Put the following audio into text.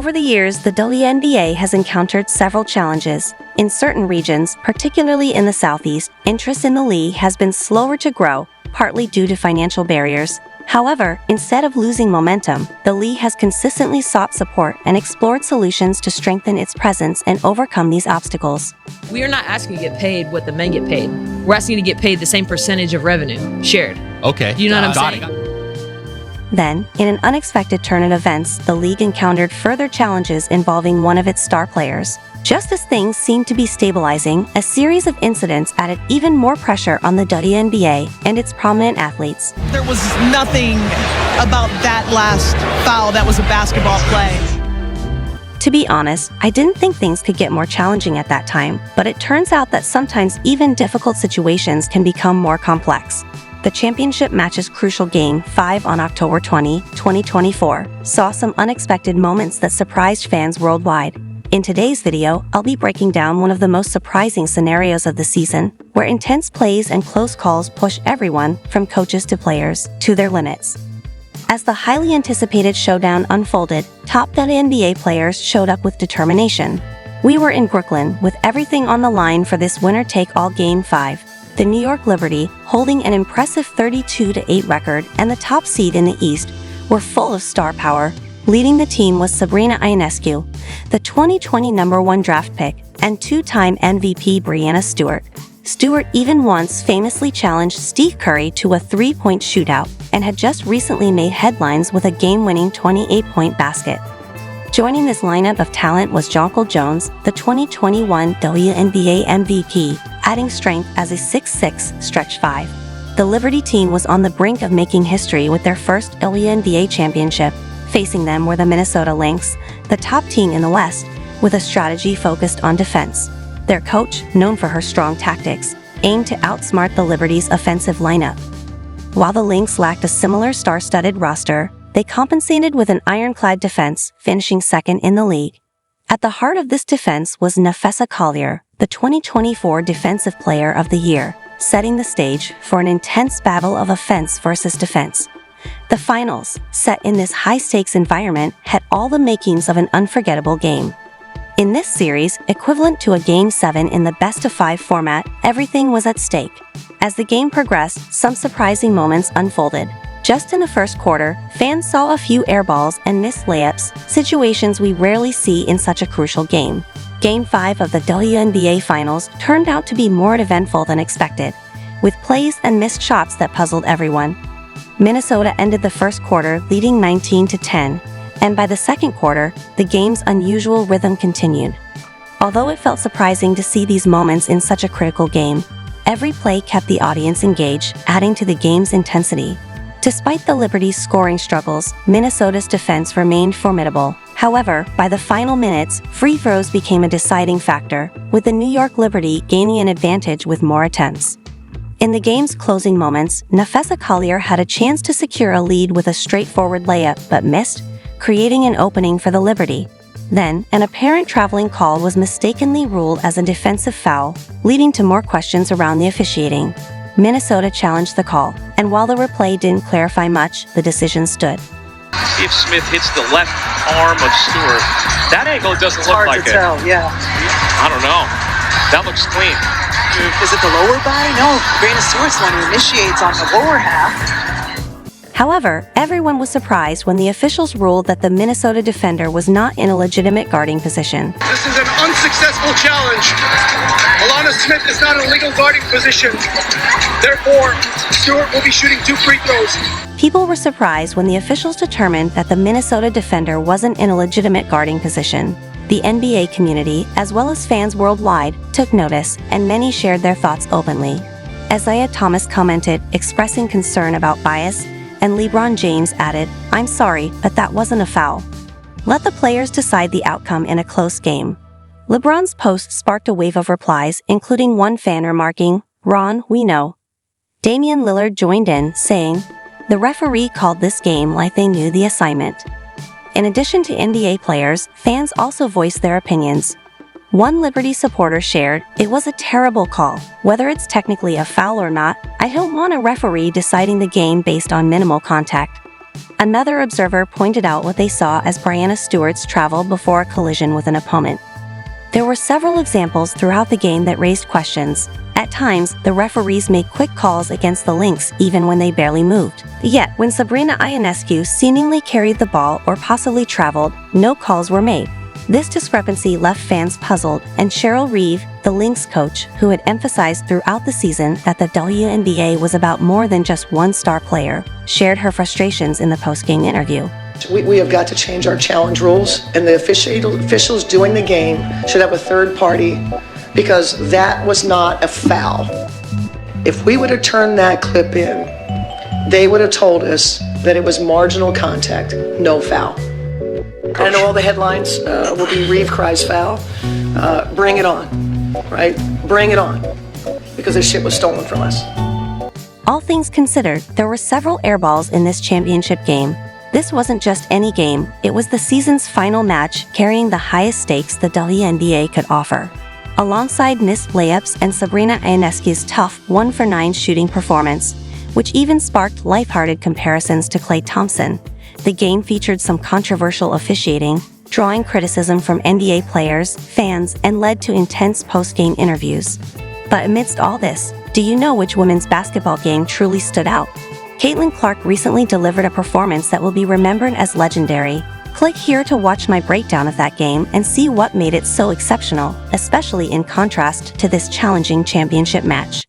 Over the years, the WNBA has encountered several challenges. In certain regions, particularly in the Southeast, interest in the league has been slower to grow, partly due to financial barriers. However, instead of losing momentum, the league has consistently sought support and explored solutions to strengthen its presence and overcome these obstacles. We are not asking to get paid what the men get paid. We're asking to get paid the same percentage of revenue shared. Okay. You know what I'm saying? Then, in an unexpected turn of events, the league encountered further challenges involving one of its star players. Just as things seemed to be stabilizing, a series of incidents added even more pressure on the WNBA and its prominent athletes. There was nothing about that last foul that was a basketball play. To be honest, I didn't think things could get more challenging at that time, but it turns out that sometimes even difficult situations can become more complex. The championship match's crucial Game 5 on October 20, 2024, saw some unexpected moments that surprised fans worldwide. In today's video, I'll be breaking down one of the most surprising scenarios of the season, where intense plays and close calls push everyone, from coaches to players, to their limits. As the highly anticipated showdown unfolded, top WNBA players showed up with determination. We were in Brooklyn, with everything on the line for this winner-take-all Game 5. The New York Liberty, holding an impressive 32-8 record and the top seed in the East, were full of star power. Leading the team was Sabrina Ionescu, the 2020 #1 draft pick, and two-time MVP Breanna Stewart. Stewart even once famously challenged Steve Curry to a three-point shootout and had just recently made headlines with a game-winning 28-point basket. Joining this lineup of talent was Jonquel Jones, the 2021 WNBA MVP, adding strength as a 6'6" stretch 5. The Liberty team was on the brink of making history with their first WNBA championship. Facing them were the Minnesota Lynx, the top team in the West, with a strategy focused on defense. Their coach, known for her strong tactics, aimed to outsmart the Liberty's offensive lineup. While the Lynx lacked a similar star-studded roster, they compensated with an ironclad defense, finishing second in the league. At the heart of this defense was Nafessa Collier, the 2024 Defensive Player of the Year, setting the stage for an intense battle of offense versus defense. The finals, set in this high-stakes environment, had all the makings of an unforgettable game. In this series, equivalent to a Game 7 in the best-of-5 format, everything was at stake. As the game progressed, some surprising moments unfolded. Just in the first quarter, fans saw a few airballs and missed layups, situations we rarely see in such a crucial game. Game 5 of the WNBA Finals turned out to be more eventful than expected, with plays and missed shots that puzzled everyone. Minnesota ended the first quarter leading 19-10, and by the second quarter, the game's unusual rhythm continued. Although it felt surprising to see these moments in such a critical game, every play kept the audience engaged, adding to the game's intensity. Despite the Liberty's scoring struggles, Minnesota's defense remained formidable. However, by the final minutes, free throws became a deciding factor, with the New York Liberty gaining an advantage with more attempts. In the game's closing moments, Nafessa Collier had a chance to secure a lead with a straightforward layup but missed, creating an opening for the Liberty. Then, an apparent traveling call was mistakenly ruled as a defensive foul, leading to more questions around the officiating. Minnesota challenged the call, and while the replay didn't clarify much, the decision stood. See if Smith hits the left arm of Stewart. That angle doesn't look like it. Hard to tell, yeah. I don't know. That looks clean. Is it the lower body? No, Breanna Stewart's the one who initiates on the lower half. However, everyone was surprised when the officials ruled that the Minnesota defender was not in a legitimate guarding position. This is an unsuccessful challenge. Alana Smith is not in a legal guarding position. Therefore, Stewart will be shooting 2 free throws. People were surprised when the officials determined that the Minnesota defender wasn't in a legitimate guarding position. The NBA community, as well as fans worldwide, took notice, and many shared their thoughts openly. Isaiah Thomas commented, expressing concern about bias, and LeBron James added, "I'm sorry, but that wasn't a foul." Let the players decide the outcome in a close game. LeBron's post sparked a wave of replies, including one fan remarking, "Ron, we know." Damian Lillard joined in, saying, "The referee called this game like they knew the assignment." In addition to NBA players, fans also voiced their opinions. One Liberty supporter shared, "It was a terrible call. Whether it's technically a foul or not, I don't want a referee deciding the game based on minimal contact." Another observer pointed out what they saw as Breanna Stewart's travel before a collision with an opponent. There were several examples throughout the game that raised questions. At times, the referees made quick calls against the Lynx even when they barely moved. Yet, when Sabrina Ionescu seemingly carried the ball or possibly traveled, no calls were made. This discrepancy left fans puzzled, and Cheryl Reeve, the Lynx coach, who had emphasized throughout the season that the WNBA was about more than just one star player, shared her frustrations in the post-game interview. We have got to change our challenge rules, and the officials doing the game should have a third party, because that was not a foul. If we would have turned that clip in, they would have told us that it was marginal contact, no foul. I know all the headlines will be Reeve cries foul. Bring it on, right? Bring it on, because this shit was stolen from us. All things considered, there were several airballs in this championship game. This wasn't just any game, it was the season's final match, carrying the highest stakes the WNBA could offer. Alongside missed layups and Sabrina Ionescu's tough 1-for-9 shooting performance, which even sparked lighthearted comparisons to Klay Thompson, the game featured some controversial officiating, drawing criticism from NBA players, fans, and led to intense post-game interviews. But amidst all this, do you know which women's basketball game truly stood out? Caitlin Clark recently delivered a performance that will be remembered as legendary. Click here to watch my breakdown of that game and see what made it so exceptional, especially in contrast to this challenging championship match.